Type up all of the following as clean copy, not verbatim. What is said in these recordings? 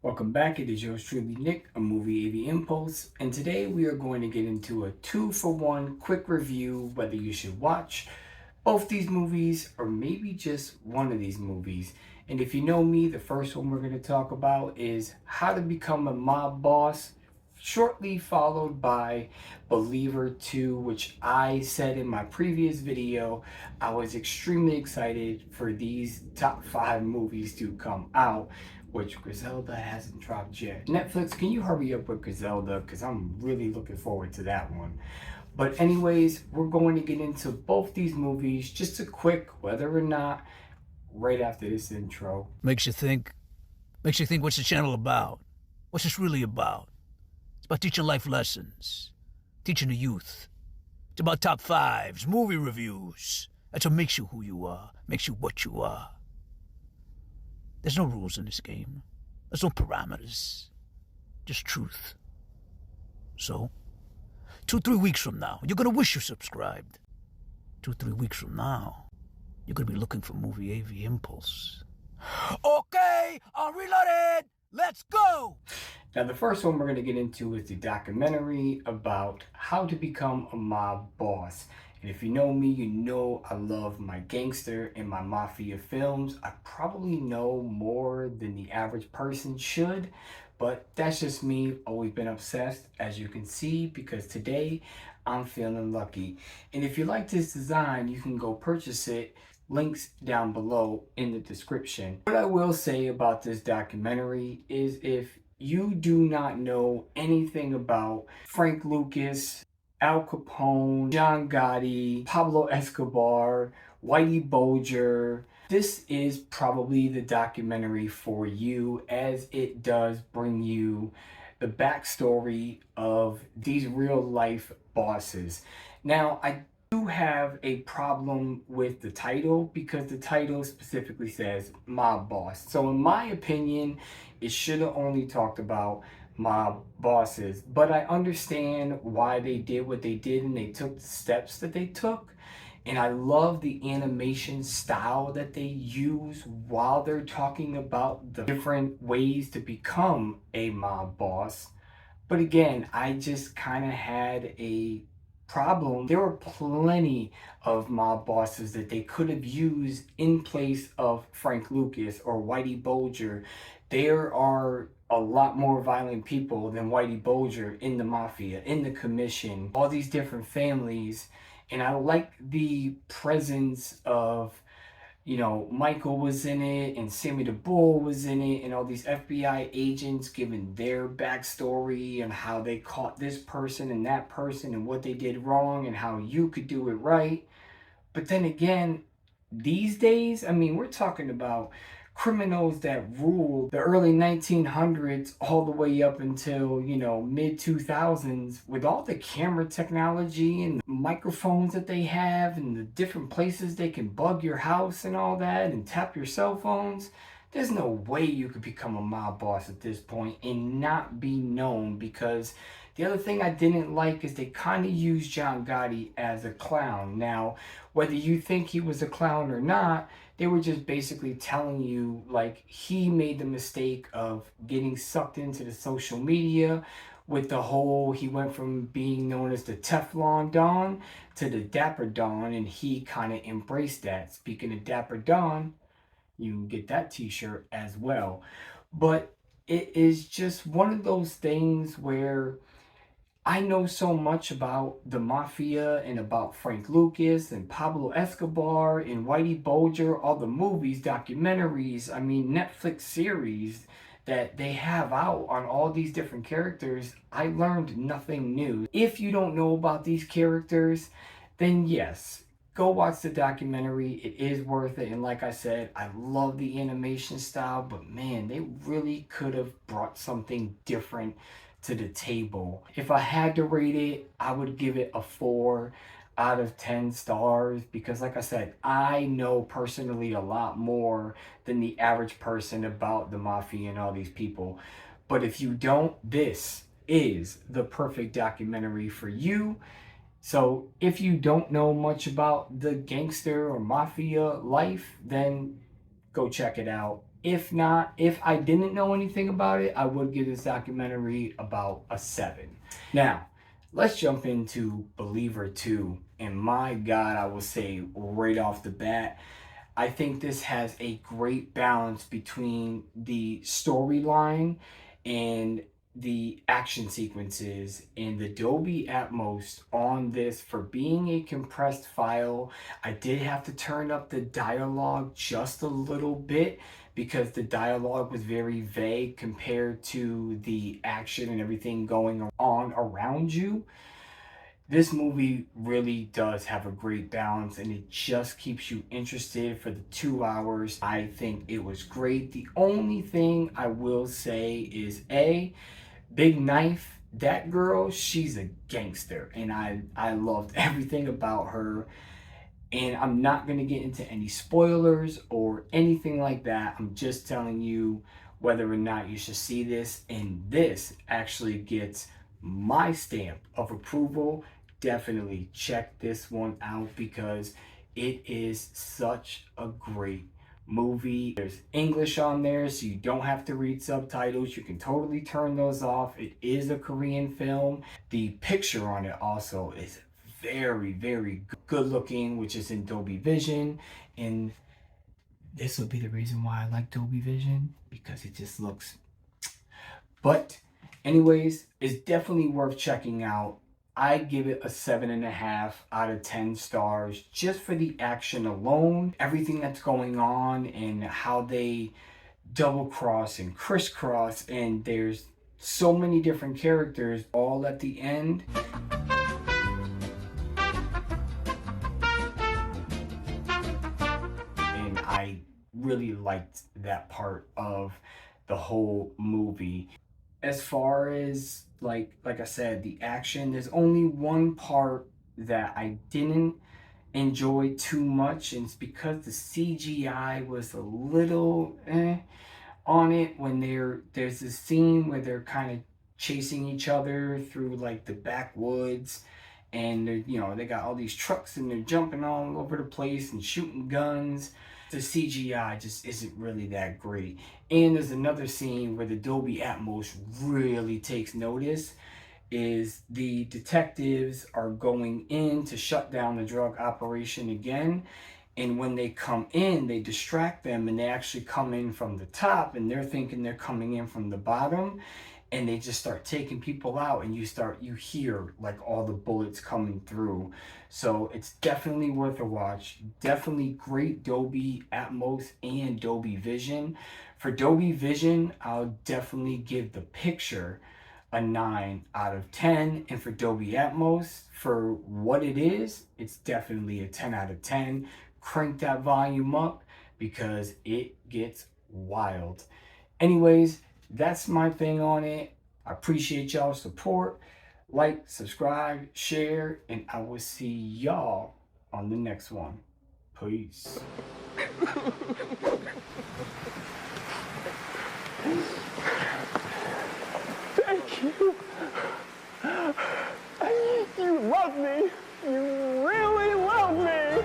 Welcome back. It is yours truly, Nick, a movie AV Impulse, and today we are going to get into a 2-for-1 quick review whether you should watch both these movies or maybe just one of these movies. And if you know me, the first one we're going to talk about is How to Become a Mob Boss, shortly followed by Believer 2, which I said in my previous video. I was extremely excited for these top 5 movies to come out, which Griselda hasn't dropped yet. Netflix, can you hurry up with Griselda? Because I'm really looking forward to that one. But anyways, we're going to get into both these movies, just a quick whether or not, right after this intro. Makes you think. Makes you think, what's the channel about? What's this really about? It's about teaching life lessons, teaching the youth. It's about top fives, movie reviews. That's what makes you who you are, makes you what you are. There's no rules in this game. There's no parameters. Just truth. So, 2-3 weeks from now, you're gonna wish you subscribed. 2-3 weeks from now, you're gonna be looking for Movie AV Impulse. Okay, I'm reloaded! Let's go! Now, the first one we're going to get into is the documentary about how to become a mob boss. And if you know me, you know I love my gangster and my mafia films. I probably know more than the average person should, but that's just me. Always been obsessed, as you can see, because today I'm feeling lucky. And if you like this design, you can go purchase it. Links down below in the description. What I will say about this documentary is if you do not know anything about Frank Lucas, Al Capone, John Gotti, Pablo Escobar, Whitey Bulger, this is probably the documentary for you, as it does bring you the backstory of these real life bosses. Now, I do have a problem with the title because the title specifically says mob boss. So in my opinion, it should have only talked about mob bosses, but I understand why they did what they did and they took the steps that they took. And I love the animation style that they use while they're talking about the different ways to become a mob boss. But again, I just kind of had a problem. There were plenty of mob bosses that they could have used in place of Frank Lucas or Whitey Bulger. There are a lot more violent people than Whitey Bulger in the mafia, in the commission, all these different families. And I like the presence of, Michael was in it and Sammy the Bull was in it and all these FBI agents giving their backstory and how they caught this person and that person and what they did wrong and how you could do it right. But then again, these days, I mean, we're talking about criminals that ruled the early 1900s all the way up until, mid 2000s, with all the camera technology and the microphones that they have and the different places they can bug your house and all that and tap your cell phones. There's no way you could become a mob boss at this point and not be known, because the other thing I didn't like is they kind of used John Gotti as a clown. Now, whether you think he was a clown or not, they were just basically telling you like he made the mistake of getting sucked into the social media with the whole, he went from being known as the Teflon Don to the Dapper Don, and he kind of embraced that. Speaking of Dapper Don, you can get that t-shirt as well. But it is just one of those things where I know so much about the mafia and about Frank Lucas and Pablo Escobar and Whitey Bulger, all the movies, documentaries, I mean, Netflix series that they have out on all these different characters. I learned nothing new. If you don't know about these characters, then yes, go watch the documentary. It is worth it. And like I said, I love the animation style, but man, they really could have brought something different to the table. If I had to rate it, I would give it a 4 out of 10 stars, because like I said, I know personally a lot more than the average person about the mafia and all these people. But if you don't, this is the perfect documentary for you. So if you don't know much about the gangster or mafia life, then go check it out. If I didn't know anything about it, I would give this documentary about a 7. Now, let's jump into Believer 2. And my God, I will say right off the bat, I think this has a great balance between the storyline and the action sequences, and the Dolby Atmos on this, for being a compressed file. I did have to turn up the dialogue just a little bit because the dialogue was very vague compared to the action and everything going on around you. This movie really does have a great balance, and it just keeps you interested for the 2 hours. I think it was great. The only thing I will say is Big Knife, that girl, she's a gangster, and I loved everything about her. And I'm not going to get into any spoilers or anything like that. I'm just telling you whether or not you should see this, and this actually gets my stamp of approval. Definitely check this one out because it is such a great movie. There's English on there, so you don't have to read subtitles. You can totally turn those off. It is a Korean film. The picture on it also is very, very good looking, which is in Dolby Vision. And this would be the reason why I like Dolby Vision, because it just looks. But anyways, it's definitely worth checking out. I give it a 7.5 out of 10 stars just for the action alone, everything that's going on, and how they double cross and crisscross, and there's so many different characters all at the end. And I really liked that part of the whole movie. As far as like I said, the action, there's only one part that I didn't enjoy too much, and it's because the CGI was a little on it. When there's this scene where they're kind of chasing each other through like the backwoods, and they got all these trucks and they're jumping all over the place and shooting guns. The CGI just isn't really that great. And there's another scene where the Dolby Atmos really takes notice. Is the detectives are going in to shut down the drug operation again, and when they come in, they distract them, and they actually come in from the top, and they're thinking they're coming in from the bottom, and they just start taking people out, and you hear like all the bullets coming through. So it's definitely worth a watch. Definitely great Dolby Atmos and Dolby Vision. For Dolby Vision, I'll definitely give The Picture a 9 out of 10, and for Dolby Atmos, for what it is, it's definitely a 10 out of 10. Crank that volume up because it gets wild. Anyways, that's my thing on it. I appreciate y'all's support. Like, subscribe, share, and I will see y'all on the next one. Peace. Thank you. You love me. You really love me.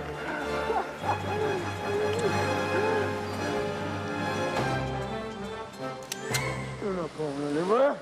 You're not going anywhere.